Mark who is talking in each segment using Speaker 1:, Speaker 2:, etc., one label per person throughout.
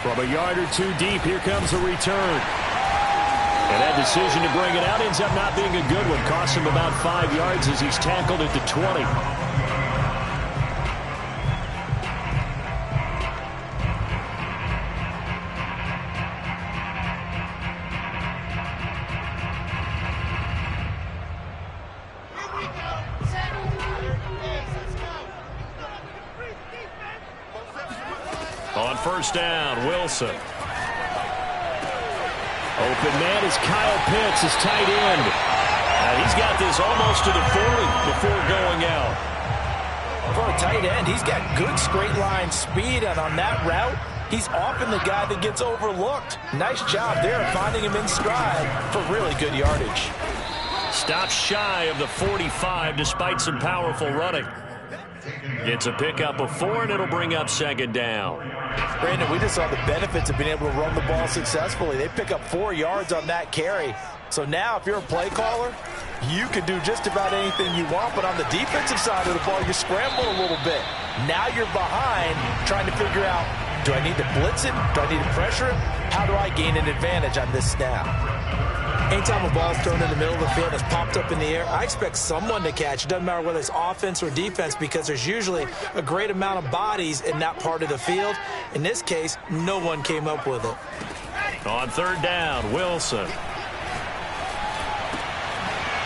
Speaker 1: From a yard or two deep, here comes the return. And that decision to bring it out ends up not being a good one. Costs him about 5 yards as he's tackled at the 20. On first down, Wilson. Open man is Kyle Pitts, his tight end. He's got this almost to the 40 before going out.
Speaker 2: For a tight end, he's got good straight line speed, and on that route, he's often the guy that gets overlooked. Nice job there finding him in stride for really good yardage.
Speaker 1: Stops shy of the 45 despite some powerful running. It's a pickup of 4, and it'll bring up second down.
Speaker 2: Brandon, we just saw the benefits of being able to run the ball successfully. They pick up 4 yards on that carry. So now if you're a play caller, you can do just about anything you want, but on the defensive side of the ball, you're scrambling a little bit. Now you're behind trying to figure out, do I need to blitz him? Do I need to pressure him? How do I gain an advantage on this snap? Anytime a ball's thrown in the middle of the field, it's popped up in the air, I expect someone to catch. It doesn't matter whether it's offense or defense, because there's usually a great amount of bodies in that part of the field. In this case, no one came up with it.
Speaker 1: On third down, Wilson.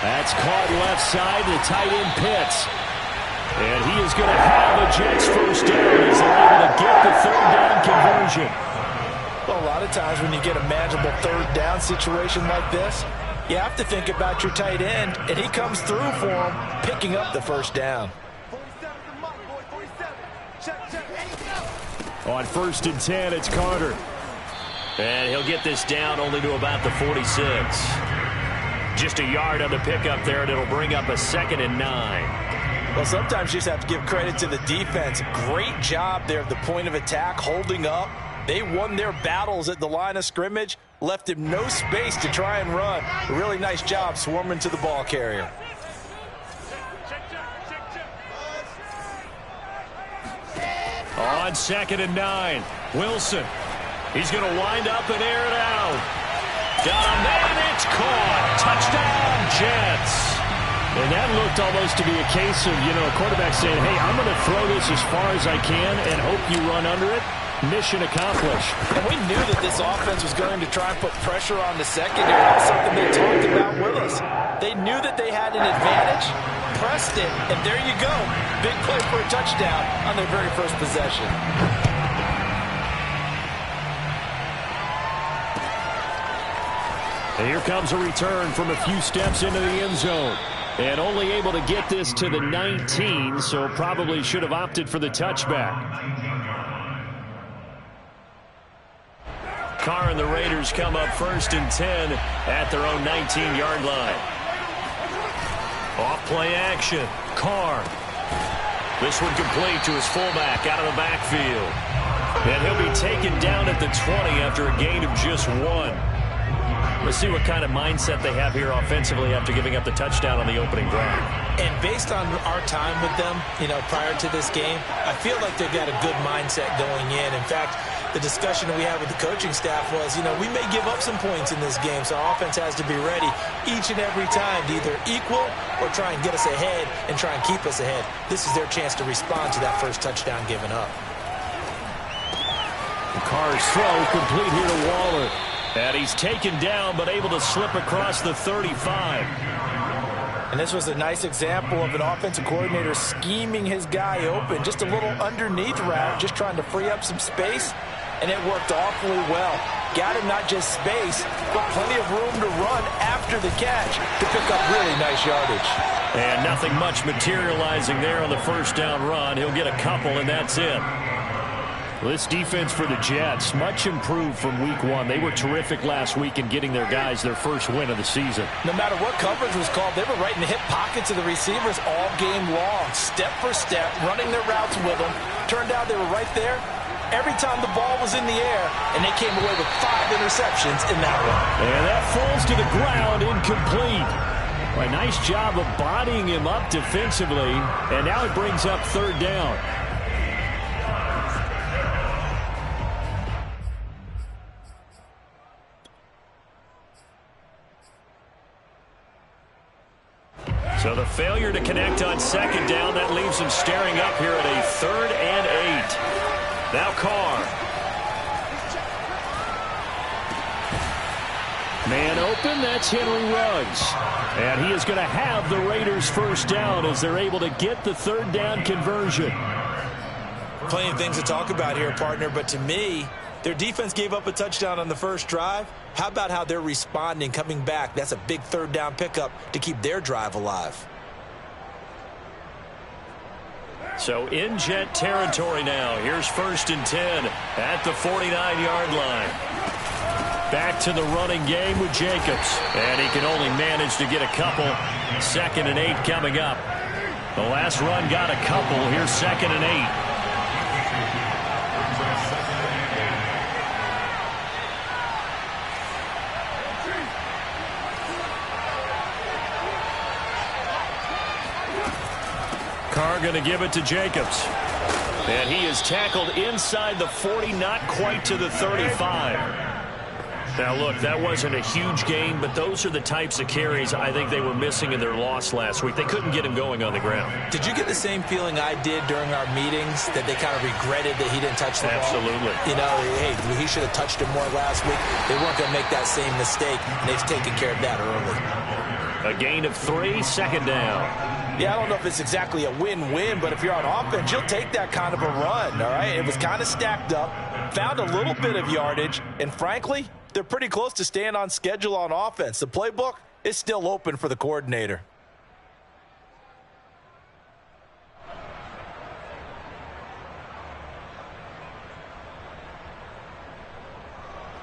Speaker 1: That's caught left side, the tight end Pitts. And he is going to have a Jets first down as they're able to get the third down conversion.
Speaker 2: Well, a lot of times when you get a manageable third down situation like this, you have to think about your tight end, and he comes through for him, picking up the first down.
Speaker 1: On first and 10, it's Carter. And he'll get this down only to about the 46. Just a yard on the pickup there, and it'll bring up a 2nd and 9.
Speaker 2: Well, sometimes you just have to give credit to the defense. Great job there at the point of attack, holding up. They won their battles at the line of scrimmage, left him no space to try and run. A really nice job swarming to the ball carrier.
Speaker 1: On 2nd and 9, Wilson. He's going to wind up and air it out. Got a man, it's caught. Touchdown, Jets. And that looked almost to be a case of, a quarterback saying, hey, I'm going to throw this as far as I can and hope you run under it. Mission accomplished.
Speaker 2: And we knew that this offense was going to try and put pressure on the secondary. That's something they talked about with us. They knew that they had an advantage, pressed it, and there you go. Big play for a touchdown on their very first possession.
Speaker 1: And here comes a return from a few steps into the end zone. And only able to get this to the 19, so probably should have opted for the touchback. Carr and the Raiders come up first and 10 at their own 19-yard line. Off play action. Carr. This one complete to his fullback out of the backfield. And he'll be taken down at the 20 after a gain of just 1. Let's see what kind of mindset they have here offensively after giving up the touchdown on the opening drive.
Speaker 2: And based on our time with them, prior to this game, I feel like they've got a good mindset going in. In fact, the discussion that we had with the coaching staff was, we may give up some points in this game, so our offense has to be ready each and every time to either equal or try and get us ahead and try and keep us ahead. This is their chance to respond to that first touchdown given up.
Speaker 1: Carr's throw complete here to Waller. And he's taken down, but able to slip across the 35.
Speaker 2: And this was a nice example of an offensive coordinator scheming his guy open. Just a little underneath route, just trying to free up some space. And it worked awfully well. Got him not just space, but plenty of room to run after the catch to pick up really nice yardage.
Speaker 1: And nothing much materializing there on the first down run. He'll get a couple, and that's it. This defense for the Jets, much improved from week 1. They were terrific last week in getting their guys their first win of the season.
Speaker 2: No matter what coverage was called, they were right in the hip pockets of the receivers all game long, step for step, running their routes with them. Turned out they were right there every time the ball was in the air, and they came away with 5 interceptions in that one.
Speaker 1: And that falls to the ground, incomplete. A nice job of bodying him up defensively, and now it brings up third down. So the failure to connect on second down, that leaves him staring up here at a 3rd and 8. Now Carr. Man open, that's Henry Ruggs. And he is going to have the Raiders first down as they're able to get the 3rd down conversion.
Speaker 2: Plenty of things to talk about here, partner, but to me, their defense gave up a touchdown on the first drive. How about how they're responding, coming back? That's a big 3rd down pickup to keep their drive alive.
Speaker 1: So in Jet territory now. Here's 1st and 10 at the 49-yard line. Back to the running game with Jacobs. And he can only manage to get a couple. 2nd and 8 coming up. The last run got a couple. Here's 2nd and 8. Carr going to give it to Jacobs. And he is tackled inside the 40, not quite to the 35. Now, look, that wasn't a huge gain, but those are the types of carries I think they were missing in their loss last week. They couldn't get him going on the ground.
Speaker 2: Did you get the same feeling I did during our meetings, that they kind of regretted that he didn't touch the ball?
Speaker 1: Absolutely.
Speaker 2: You know, hey, he should have touched him more last week. They weren't going to make that same mistake, and they've taken care of that early.
Speaker 1: A gain of 3, 2nd down.
Speaker 2: Yeah, I don't know if it's exactly a win-win, but if you're on offense, you'll take that kind of a run, all right? It was kind of stacked up, found a little bit of yardage, and frankly, they're pretty close to staying on schedule on offense. The playbook is still open for the coordinator.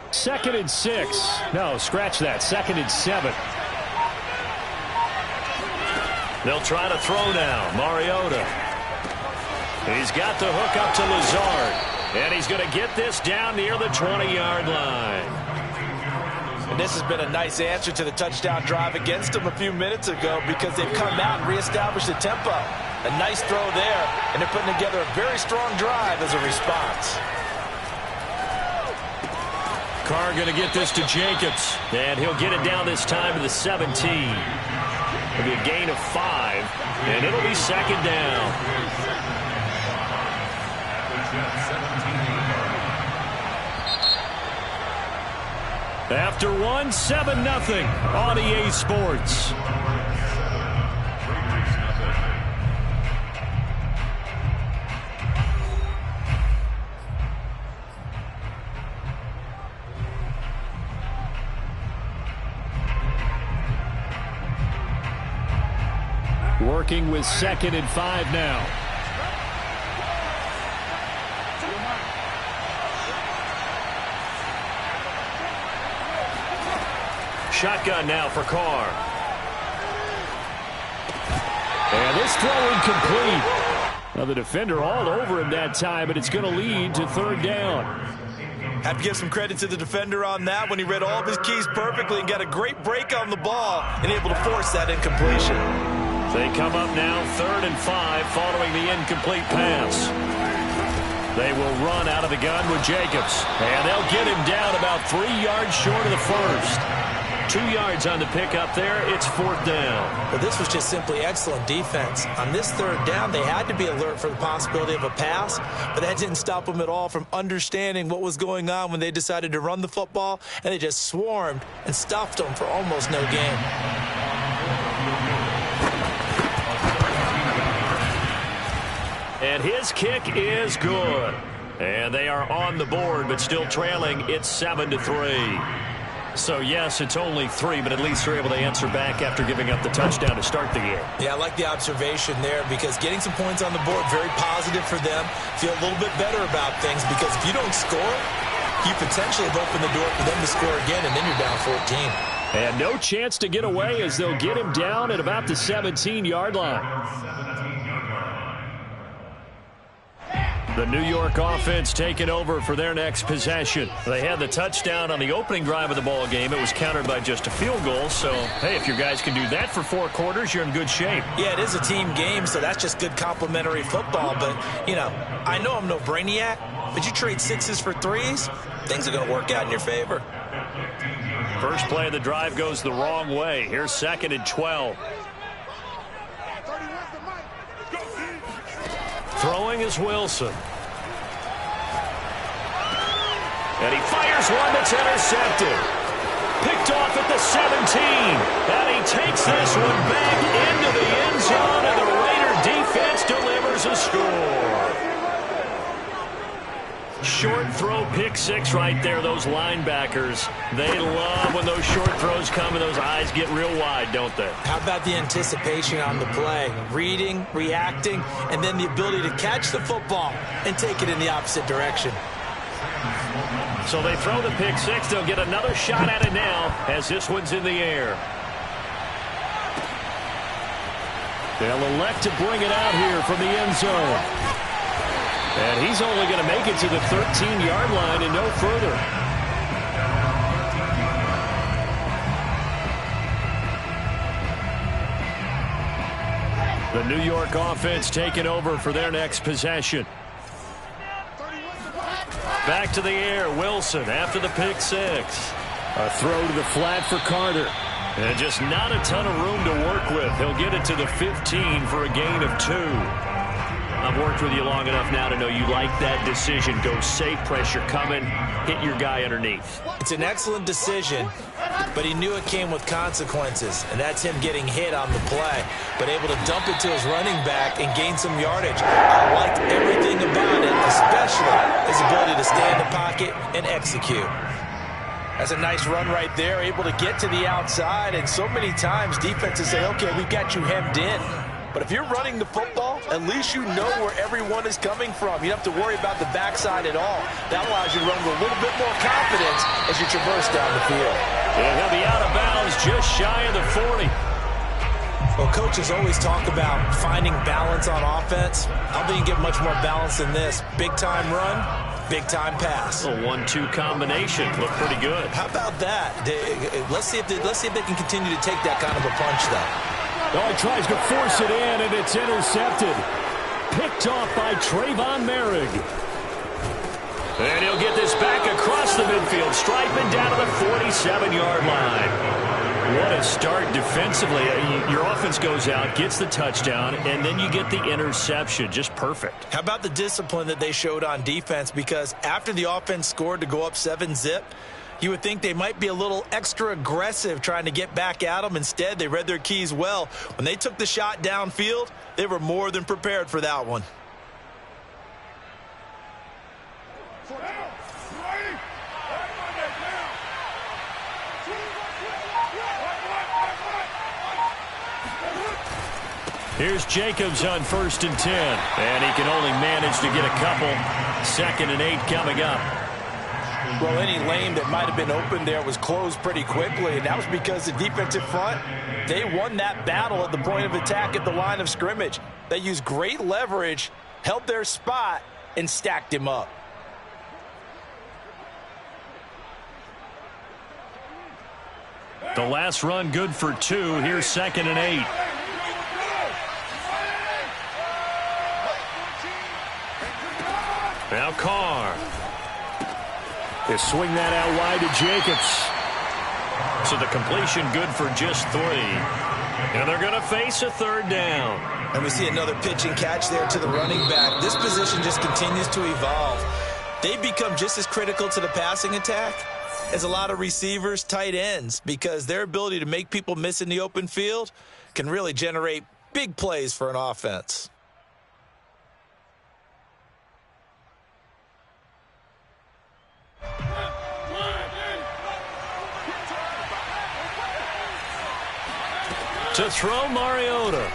Speaker 1: Second and 6. No, scratch that. 2nd and 7. They'll try to throw now. Mariota. He's got the hook up to Lazard. And he's going to get this down near the 20-yard line.
Speaker 2: And this has been a nice answer to the touchdown drive against them a few minutes ago, because they've come out and reestablished the tempo. A nice throw there, and they're putting together a very strong drive as a response.
Speaker 1: Carr going to get this to Jacobs. And he'll get it down this time to the 17. It'll be a gain of 5, and it'll be 2nd down. After 1, 7-0 on EA Sports. Working with 2nd and 5 now. Shotgun now for Carr. And this throw incomplete. Now the defender all over him that time, but it's going to lead to 3rd down.
Speaker 2: Have to give some credit to the defender on that when he read all of his keys perfectly and got a great break on the ball and able to force that incompletion.
Speaker 1: They come up now 3rd and 5 following the incomplete pass. They will run out of the gun with Jacobs. And they'll get him down about 3 yards short of the first. 2 yards on the pickup there. It's 4th down.
Speaker 2: Well, this was just simply excellent defense. On this 3rd down, they had to be alert for the possibility of a pass, but that didn't stop them at all from understanding what was going on when they decided to run the football, and they just swarmed and stuffed them for almost no gain.
Speaker 1: And his kick is good. And they are on the board, but still trailing. It's 7-3. So, yes, it's only 3, but at least they're able to answer back after giving up the touchdown to start the game.
Speaker 2: Yeah, I like the observation there, because getting some points on the board, very positive for them. Feel a little bit better about things, because if you don't score, you potentially have opened the door for them to score again, and then you're down 14.
Speaker 1: And no chance to get away as they'll get him down at about the 17-yard line. The New York offense taking over for their next possession. They had the touchdown on the opening drive of the ball game. It was countered by just a field goal. So, hey, if your guys can do that for 4 quarters, you're in good shape.
Speaker 2: Yeah, it is a team game, so that's just good complimentary football. But, you know, I know I'm no brainiac, but you trade 6s for 3s, things are going to work out in your favor.
Speaker 1: First play of the drive goes the wrong way. Here's 2nd and 12. Throwing is Wilson. And he fires one that's intercepted. Picked off at the 17. And he takes this one back into the end zone, and the Raider defense delivers a score. Short throw, pick six right there. Those linebackers, they love when those short throws come and those eyes get real wide, don't they?
Speaker 2: How about the anticipation on the play? Reading, reacting, and then the ability to catch the football and take it in the opposite direction.
Speaker 1: So they throw the pick six. They'll get another shot at it now as this one's in the air. They'll elect to bring it out here from the end zone. And he's only going to make it to the 13-yard line and no further. The New York offense taking over for their next possession. Back to the air, Wilson after the pick six. A throw to the flat for Carter. And just not a ton of room to work with. He'll get it to the 15 for a gain of 2. I've worked with you long enough now to know you like that decision. Go safe, pressure coming, hit your guy underneath.
Speaker 2: It's an excellent decision, but he knew it came with consequences, and that's him getting hit on the play, but able to dump it to his running back and gain some yardage. I liked everything about it, especially his ability to stay in the pocket and execute. That's a nice run right there, able to get to the outside, and so many times defenses say, okay, we've got you hemmed in. But if you're running the football, at least you know where everyone is coming from. You don't have to worry about the backside at all. That allows you to run with a little bit more confidence as you traverse down the field.
Speaker 1: And he'll be out of bounds just shy of the 40.
Speaker 2: Well, coaches always talk about finding balance on offense. I don't think you get much more balance than this. Big-time run, big-time pass.
Speaker 1: A 1-2 combination. Look pretty good.
Speaker 2: How about that? Let's see if they can continue to take that kind of a punch, though.
Speaker 1: Oh, he tries to force it in, and it's intercepted. Picked off by Trayvon Merrick. And he'll get this back across the midfield, striping down to the 47-yard line. What a start defensively. Your offense goes out, gets the touchdown, and then you get the interception. Just perfect.
Speaker 2: How about the discipline that they showed on defense? Because after the offense scored to go up 7-zip, you would think they might be a little extra aggressive trying to get back at them. Instead, they read their keys well. When they took the shot downfield, they were more than prepared for that one.
Speaker 1: Here's Jacobs on 1st and 10. And he can only manage to get a couple. 2nd and 8 coming up.
Speaker 2: Well, any lane that might have been open there was closed pretty quickly, and that was because the defensive front, they won that battle at the point of attack at the line of scrimmage. They used great leverage, held their spot, and stacked him up.
Speaker 1: The last run good for 2. Here's 2nd and 8. Now Carr. They swing that out wide to Jacobs. So the completion good for just 3. And they're going to face a 3rd down.
Speaker 2: And we see another pitch and catch there to the running back. This position just continues to evolve. They become just as critical to the passing attack as a lot of receivers, tight ends, because their ability to make people miss in the open field can really generate big plays for an offense.
Speaker 1: To throw, Mariota.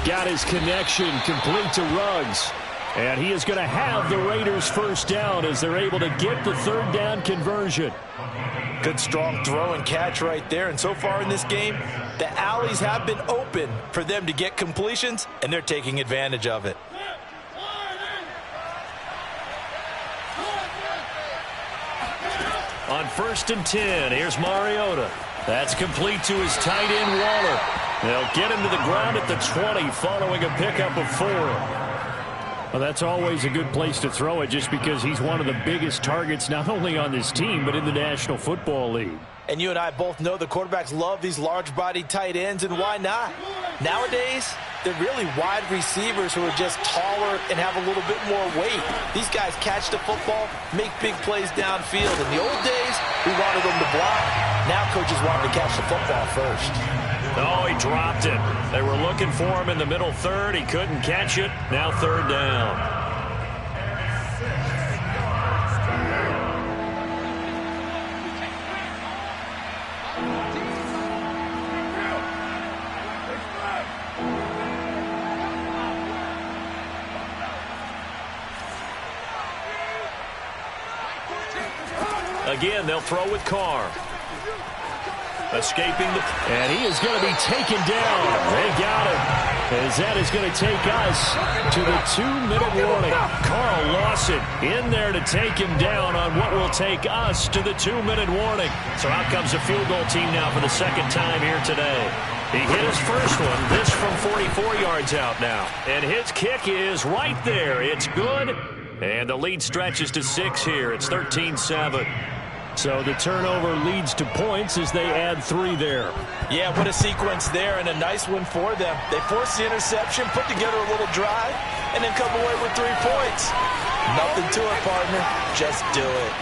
Speaker 1: Got his connection complete to Ruggs. And he is going to have the Raiders' 1st down as they're able to get the 3rd down conversion.
Speaker 2: Good strong throw and catch right there. And so far in this game, the alleys have been open for them to get completions, and they're taking advantage of it.
Speaker 1: On 1st and 10, here's Mariota. That's complete to his tight end, Waller. They'll get him to the ground at the 20 following a pickup of 4. Well, that's always a good place to throw it just because he's one of the biggest targets not only on this team but in the National Football League.
Speaker 2: And you and I both know the quarterbacks love these large-bodied tight ends, and why not? Nowadays, they're really wide receivers who are just taller and have a little bit more weight. These guys catch the football, make big plays downfield. In the old days, we wanted them to block. Now coaches want them to catch the football first.
Speaker 1: Oh, he dropped it. They were looking for him in the middle third. He couldn't catch it. Now third down. Again, they'll throw with Carr. Escaping and he is going to be taken down. They got him. As that is going to take us to the 2-minute warning. Carl Lawson in there to take him down on what will take us to the 2-minute warning. So out comes the field goal team now for the second time here today. He hit his first one, this from 44 yards out now. And his kick is right there. It's good. And the lead stretches to 6 here. It's 13-7. So the turnover leads to points as they add 3 there.
Speaker 2: Yeah, what a sequence there, and a nice one for them. They force the interception, put together a little drive, and then come away with 3 points. Nothing to it, partner. Just do it.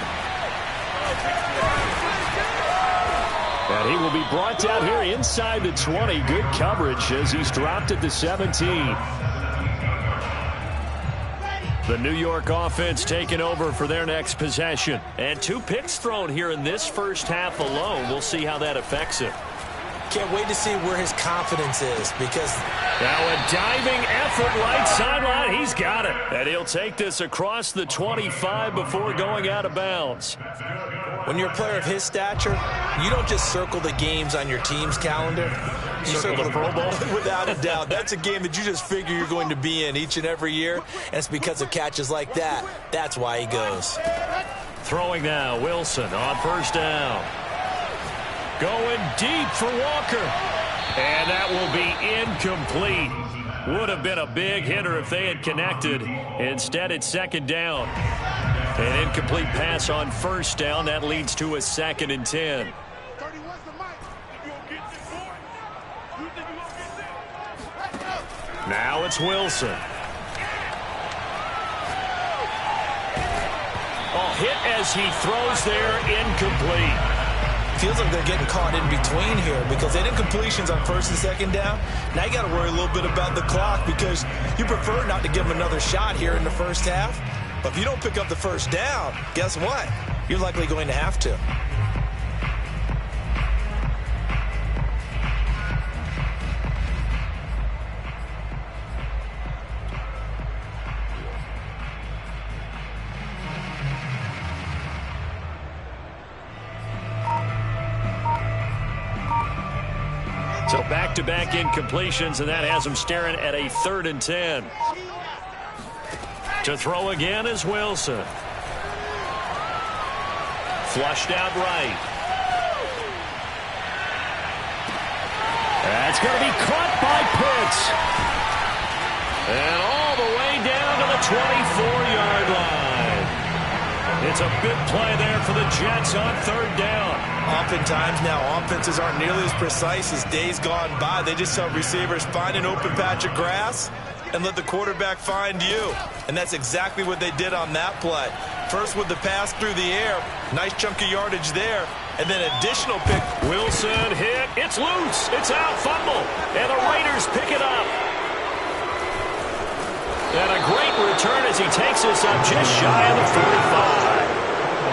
Speaker 1: And he will be brought down here inside the 20. Good coverage as he's dropped at the 17. The New York offense taking over for their next possession. And 2 picks thrown here in this first half alone. We'll see how that affects him.
Speaker 2: Can't wait to see where his confidence is because...
Speaker 1: Now a diving effort right sideline. He's got it. And he'll take this across the 25 before going out of bounds.
Speaker 2: When you're a player of his stature, you don't just circle the games on your team's calendar. You circle the Pro Bowl? Without a doubt. That's a game that you just figure you're going to be in each and every year. And it's because of catches like that. That's why he goes.
Speaker 1: Throwing now, Wilson on first down. Going deep for Walker. And that will be incomplete. Would have been a big hitter if they had connected. Instead, it's second down. An incomplete pass on first down. That leads to a 2nd and 10. Now it's Wilson. Oh, hit as he throws there, incomplete.
Speaker 2: Feels like they're getting caught in between here because they did completions on first and second down. Now you got to worry a little bit about the clock because you prefer not to give them another shot here in the first half. But if you don't pick up the first down, guess what? You're likely going to have to.
Speaker 1: So back-to-back incompletions, and that has him staring at a 3rd and 10. To throw again is Wilson. Flushed out right. That's going to be caught by Pitts. And all the way down to the 24-yard line. It's a big play there for the Jets on third down.
Speaker 2: Oftentimes now offenses aren't nearly as precise as days gone by. They just tell receivers, find an open patch of grass and let the quarterback find you. And that's exactly what they did on that play. First with the pass through the air. Nice chunk of yardage there. And then additional pick.
Speaker 1: Wilson hit. It's loose. It's out. Fumble. And the Raiders pick it up. And a great return as he takes us up just shy of the 45.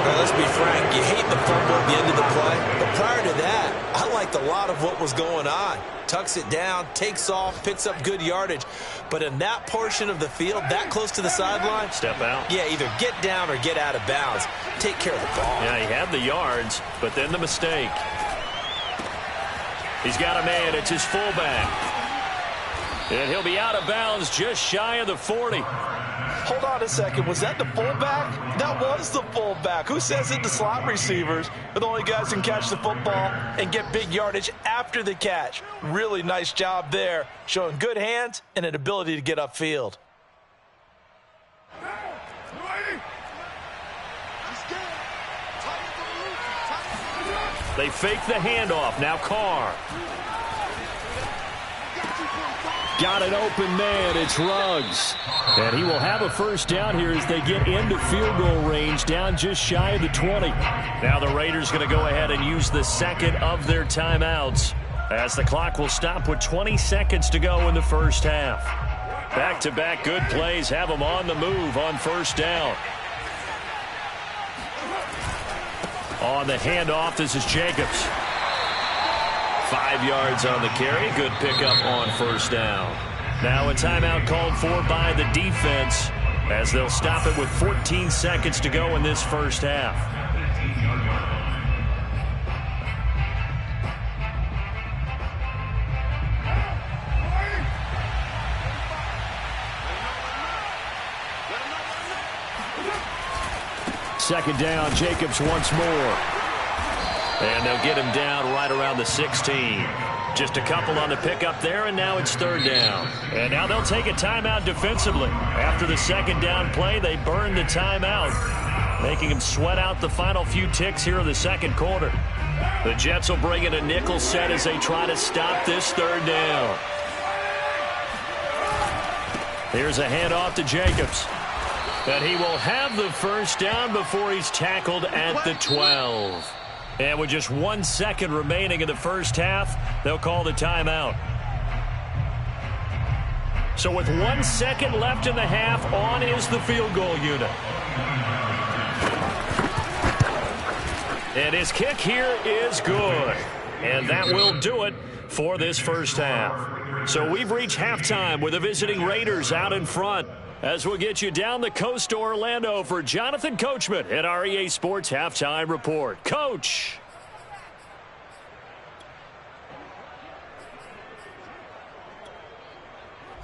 Speaker 2: Now, let's be frank. You hate the fumble at the end of the play. But prior to that, I liked a lot of what was going on. Tucks it down, takes off, picks up good yardage. But in that portion of the field, that close to the sideline.
Speaker 1: Step out.
Speaker 2: Yeah, either get down or get out of bounds. Take care of the ball.
Speaker 1: Yeah, he had the yards, but then the mistake. He's got a man. It's his fullback. And he'll be out of bounds just shy of the 40.
Speaker 2: Hold on a second. Was that the fullback? That was the fullback. Who says it? The slot receivers are the only guys who can catch the football and get big yardage after the catch. Really nice job there, showing good hands and an ability to get upfield.
Speaker 1: They fake the handoff. Now Carr. got an open man. It's Ruggs. And he will have a first down here as they get into field goal range, down just shy of the 20. Now the Raiders going to go ahead and use the second of their timeouts, as the clock will stop with 20 seconds to go in the first half. Back-to-back good plays have them on the move on first down. On the handoff, this is Jacobs. 5 yards on the carry. Good pickup on first down. Now a timeout called for by the defense, as they'll stop it with 14 seconds to go in this first half. Second down, Jacobs once more. And they'll get him down right around the 16. Just a couple on the pickup there, and now it's third down. And now they'll take a timeout defensively. After the second down play, they burn the timeout, making him sweat out the final few ticks here in the second quarter. The Jets will bring in a nickel set as they try to stop this third down. Here's a handoff to Jacobs. And he will have the first down before he's tackled at the 12. And with just 1 second remaining in the first half, they'll call the timeout. So with 1 second left in the half, on is the field goal unit. And his kick here is good. And that will do it for this first half. So we've reached halftime with the visiting Raiders out in front, as we'll get you down the coast to Orlando for Jonathan Coachman at our EA Sports Halftime Report. Coach.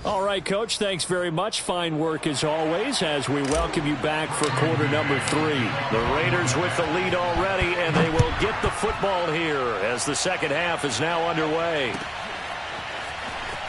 Speaker 1: All right, Coach, thanks very much. Fine work as always as we welcome you back for quarter number 3. The Raiders with the lead already, and they will get the football here as the second half is now underway.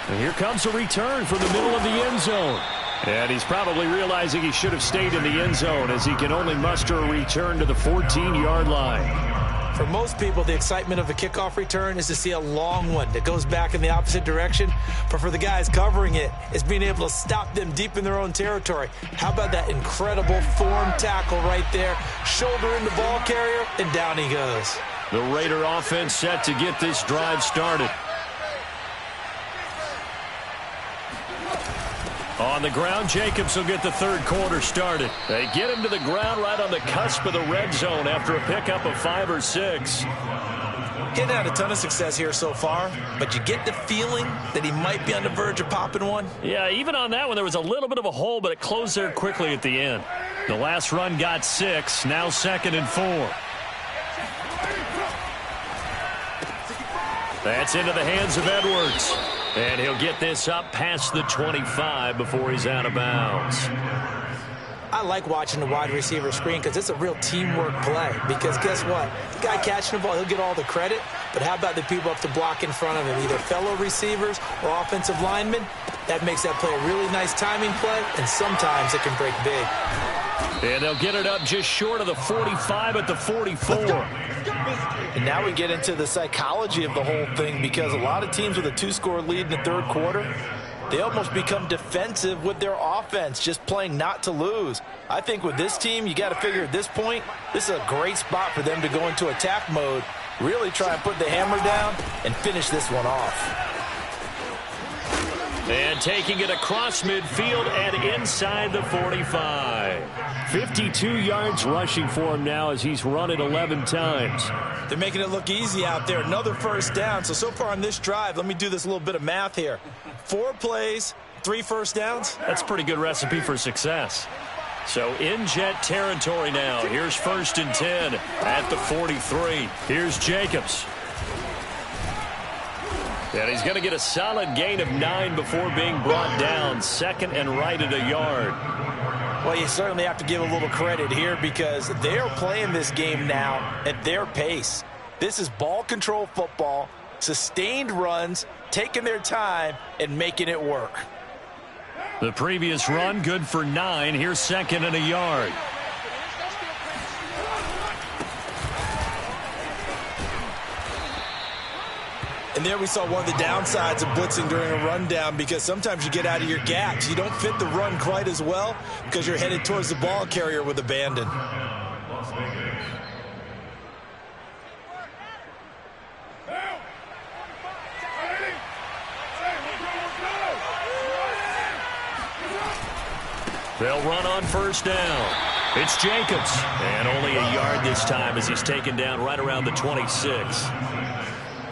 Speaker 1: And here comes a return from the middle of the end zone. And he's probably realizing he should have stayed in the end zone, as he can only muster a return to the 14-yard line.
Speaker 2: For most people, the excitement of a kickoff return is to see a long one that goes back in the opposite direction. But for the guys covering it, it's being able to stop them deep in their own territory. How about that incredible form tackle right there? Shoulder in the ball carrier, and down he goes.
Speaker 1: The Raider offense set to get this drive started. On the ground, Jacobs will get the third quarter started. They get him to the ground right on the cusp of the red zone after a pickup of 5 or 6.
Speaker 2: Getting had a ton of success here so far, but you get the feeling that he might be on the verge of popping one.
Speaker 1: Yeah, even on that one, there was a little bit of a hole, but it closed there quickly at the end. The last run got 6, now 2nd and 4. That's into the hands of Edwards. And he'll get this up past the 25 before he's out of bounds.
Speaker 2: I like watching the wide receiver screen because it's a real teamwork play. Because guess what? The guy catching the ball, he'll get all the credit. But how about the people up to block in front of him, either fellow receivers or offensive linemen? That makes that play a really nice timing play, and sometimes it can break big.
Speaker 1: And they'll get it up just short of the 45 at the 44.
Speaker 2: And now we get into the psychology of the whole thing, because a lot of teams with a 2-score lead in the third quarter, they almost become defensive with their offense, just playing not to lose. I think with this team, you got to figure at this point, this is a great spot for them to go into attack mode, really try and put the hammer down and finish this one off.
Speaker 1: And taking it across midfield and inside the 45. 52 yards rushing for him now as he's run it 11 times.
Speaker 2: They're making it look easy out there. Another first down. So far on this drive, let me do this little bit of math here. 4 plays, 3 first downs.
Speaker 1: That's a pretty good recipe for success. So in Jet territory now. Here's 1st and 10 at the 43. Here's Jacobs. And he's going to get a solid gain of 9 before being brought down. 2nd and right at a yard.
Speaker 2: Well, you certainly have to give a little credit here, because they're playing this game now at their pace. This is ball control football, sustained runs, taking their time and making it work.
Speaker 1: The previous run good for 9. Here's 2nd and a yard.
Speaker 2: And there we saw one of the downsides of blitzing during a rundown, because sometimes you get out of your gaps. You don't fit the run quite as well because you're headed towards the ball carrier with abandon.
Speaker 1: They'll run on first down. It's Jacobs. And only a yard this time as he's taken down right around the 26.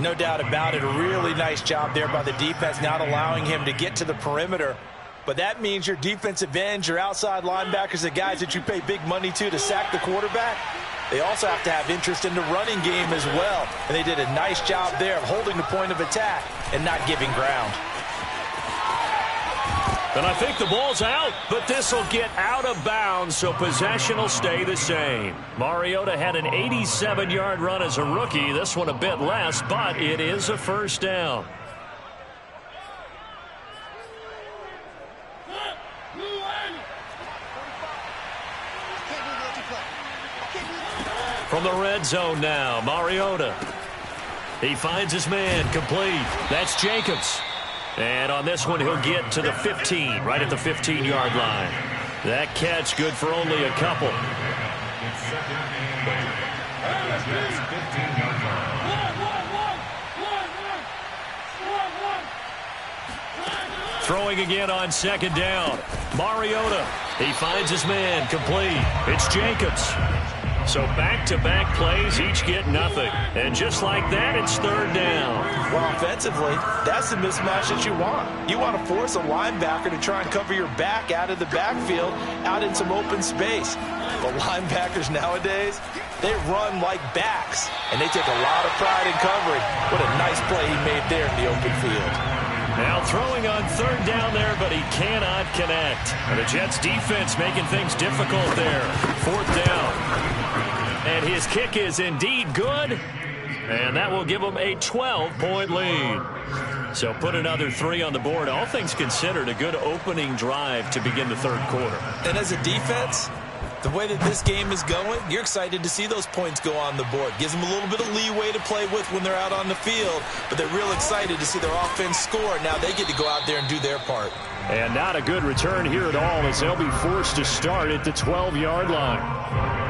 Speaker 2: No doubt about it. A really nice job there by the defense, not allowing him to get to the perimeter. But that means your defensive ends, your outside linebackers, the guys that you pay big money to sack the quarterback, they also have to have interest in the running game as well. And they did a nice job there of holding the point of attack and not giving ground.
Speaker 1: And I think the ball's out, but this will get out of bounds, so possession will stay the same. Mariota had an 87-yard run as a rookie. This one a bit less, but it is a first down. From the red zone now, Mariota. He finds his man, complete. That's Jacobs. And on this one, he'll get to the 15, right at the 15-yard line. That catch good for only a couple. Throwing again on second down. Mariota. He finds his man, complete. It's Jacobs. So back-to-back plays, each get nothing. And just like that, it's third down.
Speaker 2: Well, offensively, that's the mismatch that you want. You want to force a linebacker to try and cover your back out of the backfield, out in some open space. But linebackers nowadays, they run like backs, and they take a lot of pride in covering. What a nice play he made there in the open field.
Speaker 1: Now throwing on third down there, but he cannot connect. And the Jets defense making things difficult there. Fourth down. And his kick is indeed good. And that will give him a 12-point lead. So put another 3 on the board. All things considered, a good opening drive to begin the third quarter.
Speaker 2: And as a defense, the way that this game is going, you're excited to see those points go on the board. Gives them a little bit of leeway to play with when they're out on the field, but they're real excited to see their offense score. Now they get to go out there and do their part.
Speaker 1: And not a good return here at all, as they'll be forced to start at the 12-yard line.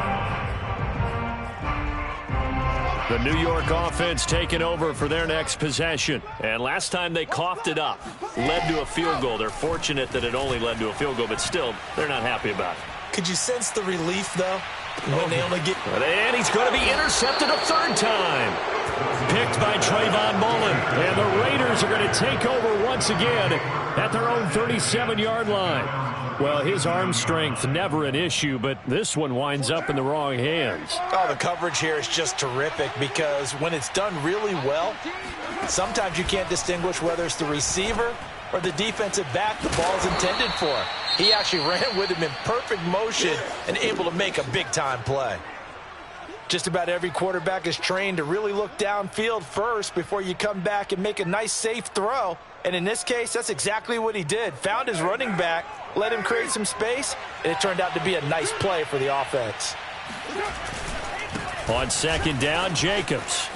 Speaker 1: The New York offense taking over for their next possession. And last time they coughed it up, led to a field goal. They're fortunate that it only led to a field goal, but still, they're not happy about it.
Speaker 2: Could you sense the relief, though, when they only get...
Speaker 1: And he's going to be intercepted a third time. Picked by Trayvon Mullen. And the Raiders are going to take over once again at their own 37-yard line. Well, his arm strength, never an issue, but this one winds up in the wrong hands.
Speaker 2: Oh, the coverage here is just terrific, because when it's done really well, sometimes you can't distinguish whether it's the receiver or the defensive back the ball's intended for. He actually ran with him in perfect motion and able to make a big-time play. Just about every quarterback is trained to really look downfield first before you come back and make a nice, safe throw. And in this case, that's exactly what he did. Found his running back, let him create some space, and it turned out to be a nice play for the offense.
Speaker 1: On second down, Jacobs.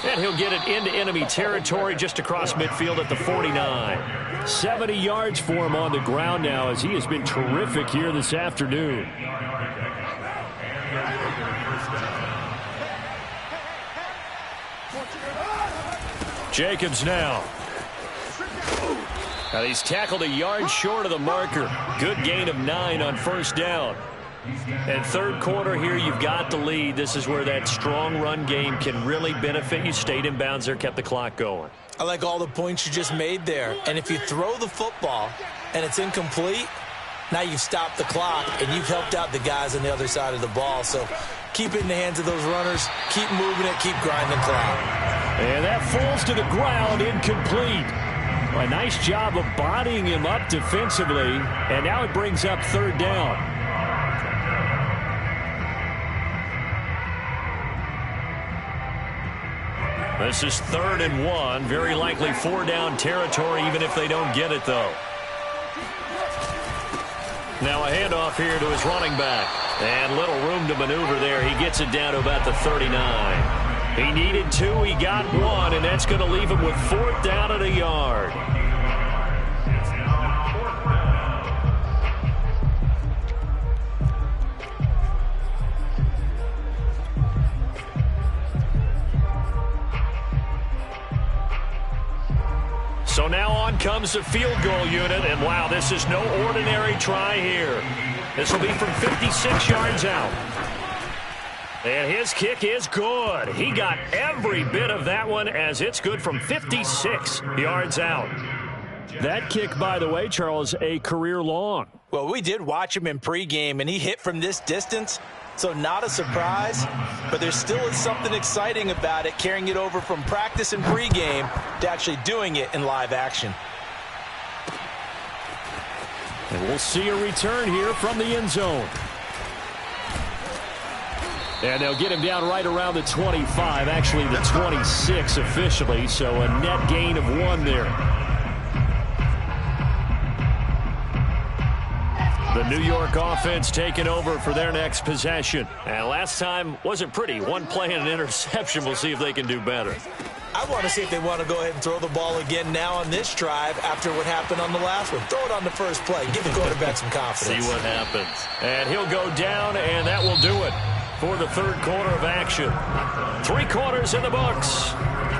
Speaker 1: And he'll get it into enemy territory just across midfield at the 49. 70 yards for him on the ground now, as he has been terrific here this afternoon. Jacobs now. And he's tackled a yard short of the marker. Good gain of 9 on first down. And third quarter here, you've got the lead. This is where that strong run game can really benefit you. Stayed in bounds there, kept the clock going.
Speaker 2: I like all the points you just made there. And if you throw the football and it's incomplete, now you've stopped the clock and you've helped out the guys on the other side of the ball. So keep it in the hands of those runners. Keep moving it. Keep grinding clock.
Speaker 1: And that falls to the ground, incomplete. A nice job of bodying him up defensively. And now it brings up third down. This is 3rd and 1. Very likely 4-down territory, even if they don't get it, though. Now a handoff here to his running back. And little room to maneuver there. He gets it down to about the 39. He needed 2, he got 1, and that's going to leave him with 4th down and a yard. So now on comes the field goal unit, and wow, this is no ordinary try here. This will be from 56 yards out. And his kick is good. He got every bit of that one as it's good from 56 yards out. That kick, by the way, Charles, a career long.
Speaker 2: Well, we did watch him in pregame, and he hit from this distance, so not a surprise. But there still is something exciting about it, carrying it over from practice and pregame to actually doing it in live action.
Speaker 1: And we'll see a return here from the end zone. And they'll get him down right around the 25, actually the 26 officially, so a net gain of 1 there. The New York offense taking over for their next possession. And last time wasn't pretty. 1 play and an interception. We'll see if they can do better.
Speaker 2: I want to see if they want to go ahead and throw the ball again now on this drive after what happened on the last one. Throw it on the first play. Give the quarterback some confidence.
Speaker 1: See what happens. And he'll go down, and that will do it for the third quarter of action. 3 quarters in the books.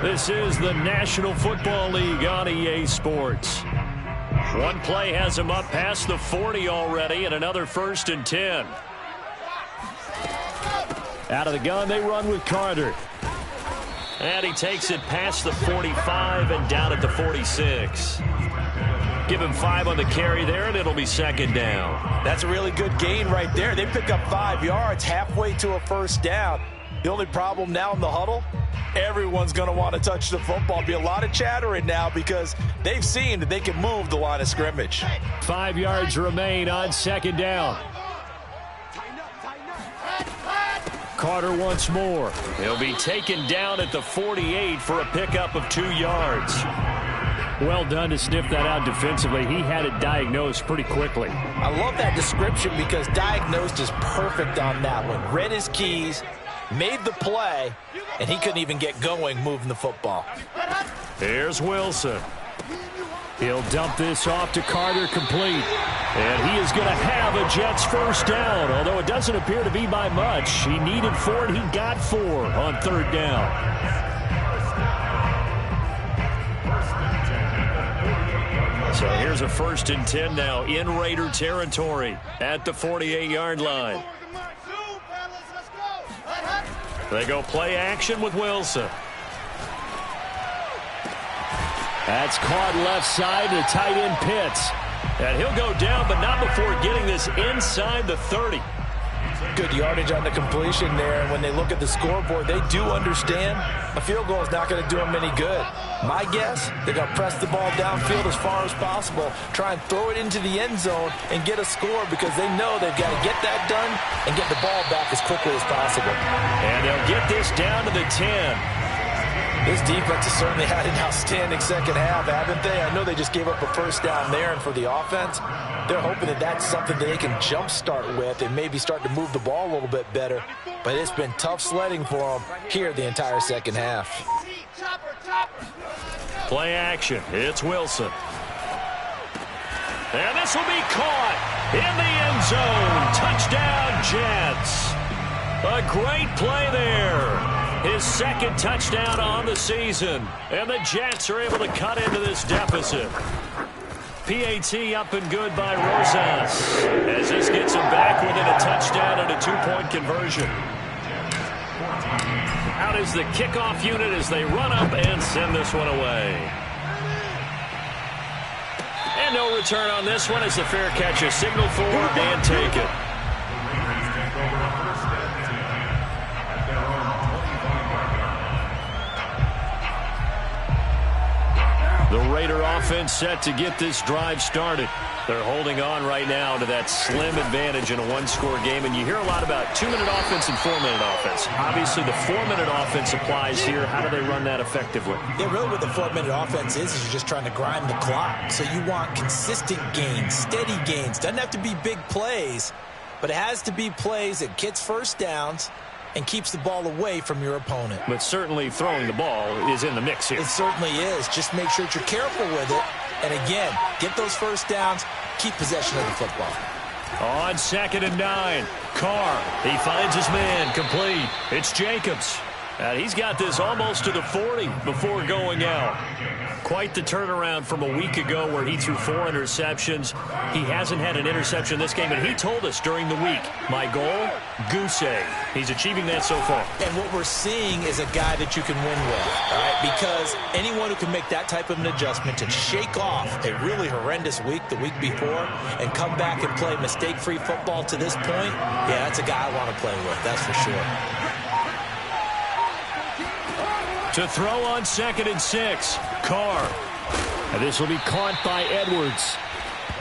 Speaker 1: This is the National Football League on EA Sports. 1 play has him up past the 40 already, and another 1st and 10. Out of the gun, they run with Carter. And he takes it past the 45 and down at the 46. Give him 5 on the carry there, and it'll be 2nd down.
Speaker 2: That's a really good gain right there. They pick up 5 yards halfway to a 1st down. The only problem now in the huddle, everyone's going to want to touch the football. Be a lot of chattering now because they've seen that they can move the line of scrimmage.
Speaker 1: 5 yards remain on 2nd down. Carter once more. He'll be taken down at the 48 for a pickup of 2 yards. Well done to sniff that out defensively. He had it diagnosed pretty quickly.
Speaker 2: I love that description because diagnosed is perfect on that one. Read his keys, made the play, and he couldn't even get going moving the football.
Speaker 1: Here's Wilson. He'll dump this off to Carter, complete. And he is going to have a Jets 1st down, although it doesn't appear to be by much. He needed 4, and he got 4 on 3rd down. So here's a 1st and 10 now in Raider territory at the 48-yard line. They go play action with Wilson. That's caught left side to tight end Pitts. And he'll go down, but not before getting this inside the 30.
Speaker 2: Good yardage on the completion there. And when they look at the scoreboard, they do understand a field goal is not going to do them any good. My guess, they're going to press the ball downfield as far as possible, try and throw it into the end zone and get a score because they know they've got to get that done and get the ball back as quickly as possible.
Speaker 1: And they'll get this down to the 10.
Speaker 2: This defense has certainly had an outstanding second half, haven't they? I know they just gave up a 1st down there, and for the offense, they're hoping that that's something that they can jumpstart with and maybe start to move the ball a little bit better. But it's been tough sledding for them here the entire second half.
Speaker 1: Play action. It's Wilson. And this will be caught in the end zone. Touchdown, Jets. A great play there. His 2nd touchdown on the season. And the Jets are able to cut into this deficit. PAT up and good by Rosas, as this gets him back within a touchdown and a 2-point conversion. Out is the kickoff unit as they run up and send this one away. And no return on this one as the fair catch is signaled for and taken. The Raider offense set to get this drive started. They're holding on right now to that slim advantage in a 1-score game. And you hear a lot about 2-minute offense and 4-minute offense. Obviously, the 4-minute offense applies here. How do they run that effectively?
Speaker 2: Yeah, really what the 4-minute offense is you're just trying to grind the clock. So you want consistent gains, steady gains. Doesn't have to be big plays, but it has to be plays that gets 1st downs and keeps the ball away from your opponent.
Speaker 1: But certainly throwing the ball is in the mix here.
Speaker 2: It certainly is. Just make sure that you're careful with it. And again, get those first downs, keep possession of the football.
Speaker 1: On 2nd and 9, Carr, he finds his man, complete. It's Jacobs. And he's got this almost to the 40 before going out. Quite the turnaround from a week ago where he threw 4 interceptions. He hasn't had an interception this game, and he told us during the week, my goal, goose egg. He's achieving that so far.
Speaker 2: And what we're seeing is a guy that you can win with, all right? Because anyone who can make that type of an adjustment to shake off a really horrendous week the week before and come back and play mistake-free football to this point, yeah, that's a guy I want to play with, that's for sure.
Speaker 1: To throw on 2nd and 6, Carr. And this will be caught by Edwards.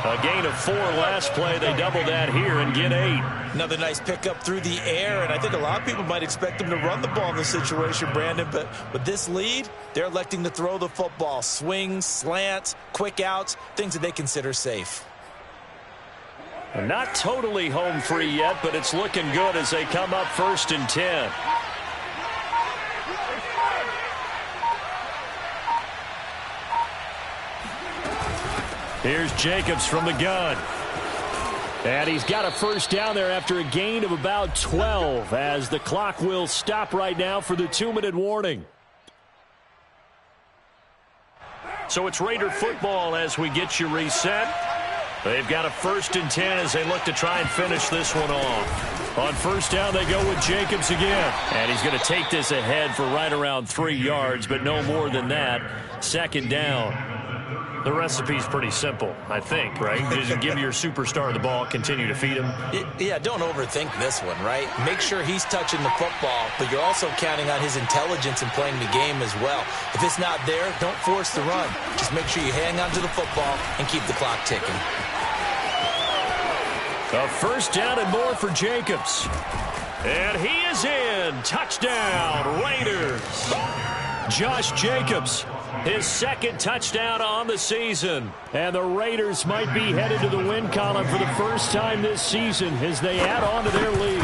Speaker 1: A gain of 4 last play. They double that here and get 8.
Speaker 2: Another nice pickup through the air, and I think a lot of people might expect them to run the ball in this situation, Brandon, but with this lead, they're electing to throw the football. Swings, slants, quick outs, things that they consider safe.
Speaker 1: Not totally home free yet, but it's looking good as they come up 1st and 10. Here's Jacobs from the gun. And he's got a first down there after a gain of about 12 as the clock will stop right now for the 2-minute warning. So it's Raider football as we get you reset. They've got a 1st and 10 as they look to try and finish this one off. On 1st down, they go with Jacobs again. And he's going to take this ahead for right around 3 yards, but no more than that. 2nd down. The recipe's pretty simple, I think, right? Just give your superstar the ball, continue to feed him.
Speaker 2: Yeah, don't overthink this one, right? Make sure he's touching the football, but you're also counting on his intelligence in playing the game as well. If it's not there, don't force the run. Just make sure you hang on to the football and keep the clock ticking.
Speaker 1: A 1st down and more for Jacobs. And he is in. Touchdown, Raiders. Josh Jacobs, his 2nd touchdown on the season. And the Raiders might be headed to the win column for the first time this season as they add on to their lead.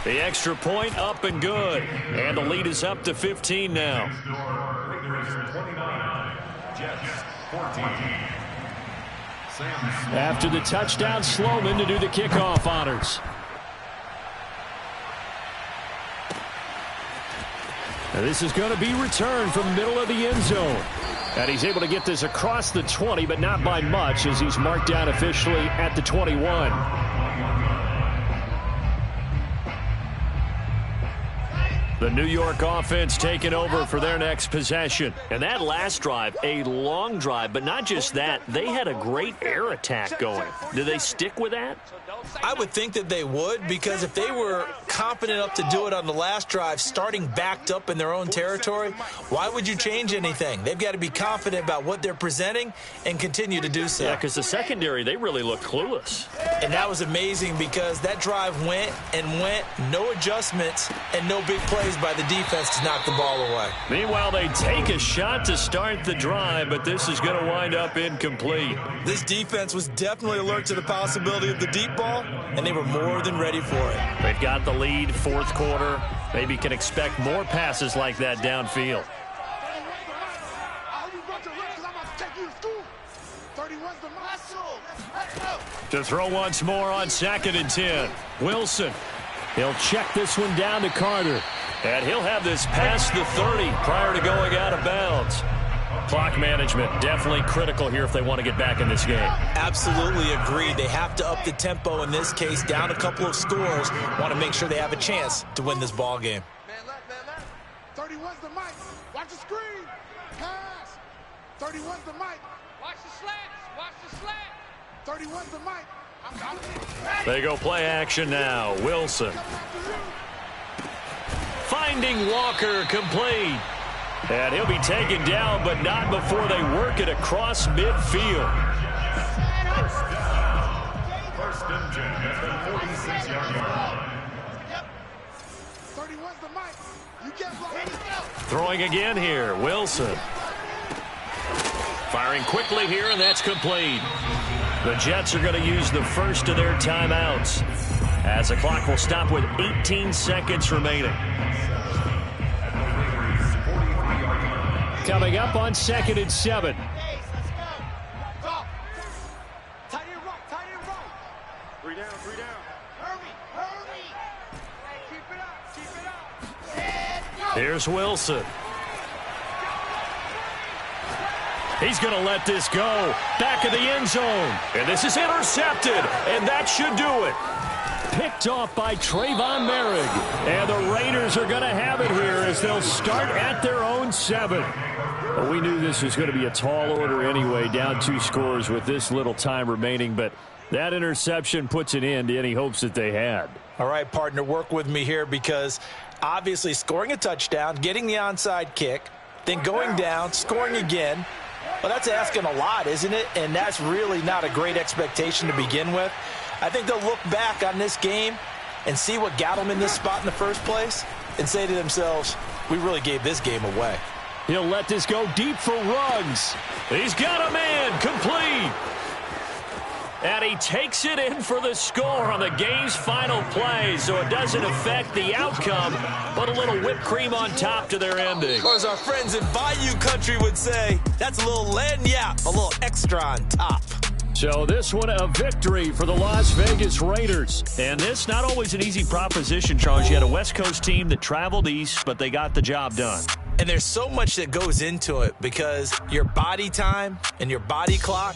Speaker 1: The extra point up and good. And the lead is up to 15 now. After the touchdown, Sloman to do the kickoff honors. And this is going to be returned from the middle of the end zone. And he's able to get this across the 20, but not by much as he's marked down officially at the 21. The New York offense taking over for their next possession. And that last drive, a long drive, but not just that. They had a great air attack going. Do they stick with that?
Speaker 2: I would think that they would, because if they were confident enough to do it on the last drive, starting backed up in their own territory, why would you change anything? They've got to be confident about what they're presenting and continue to do so.
Speaker 1: Yeah, because the secondary, they really look clueless.
Speaker 2: And that was amazing because that drive went and went, no adjustments, and no big plays by the defense to knock the ball away.
Speaker 1: Meanwhile, they take a shot to start the drive, but this is going to wind up incomplete.
Speaker 2: This defense was definitely alert to the possibility of the deep ball, and they were more than ready for it.
Speaker 1: They've got the lead, 4th quarter. Maybe can expect more passes like that downfield. To throw once more on 2nd and 10. Wilson. He'll check this one down to Carter. And he'll have this past the 30 prior to going out of bounds. Clock management definitely critical here if they want to get back in this game.
Speaker 2: Absolutely agreed. They have to up the tempo in this case, down a couple of scores. Want to make sure they have a chance to win this ball game.
Speaker 3: Man left. 31's the mic. Watch the screen. Pass. 31's the mic. Watch the slants. Watch the slant. 31's the mic.
Speaker 1: They go play action now. Wilson. Finding Walker complete. And he'll be taken down, but not before they work it across midfield.
Speaker 3: First and 10 at the 46-yard line. 31's the mic. You get
Speaker 1: Throwing again here. Wilson. Firing quickly here, and that's complete. The Jets are going to use the first of their timeouts as the clock will stop with 18 seconds remaining. Coming up on 2nd and 7. Here's Wilson. He's going to let this go. Back of the end zone. And this is intercepted. And that should do it. Picked off by Trayvon Merrick. And the Raiders are going to have it here as they'll start at their own 7. Well, we knew this was going to be a tall order anyway, down 2 scores with this little time remaining. But that interception puts an end to any hopes that they had.
Speaker 2: All right, partner, work with me here because obviously scoring a touchdown, getting the onside kick, then going down, scoring again. Well, that's asking a lot, isn't it? And that's really not a great expectation to begin with. I think they'll look back on this game and see what got them in this spot in the first place and say to themselves, we really gave this game away.
Speaker 1: He'll let this go deep for Ruggs. He's got a man complete. And he takes it in for the score on the game's final play, so it doesn't affect the outcome, but a little whipped cream on top to their ending.
Speaker 2: Or as our friends in Bayou Country would say, that's a little lagniappe, a little extra on top.
Speaker 1: So this one a victory for the Las Vegas Raiders. And this not always an easy proposition, Charles. You had a West Coast team that traveled east, but they got the job done.
Speaker 2: And there's so much that goes into it because your body time and your body clock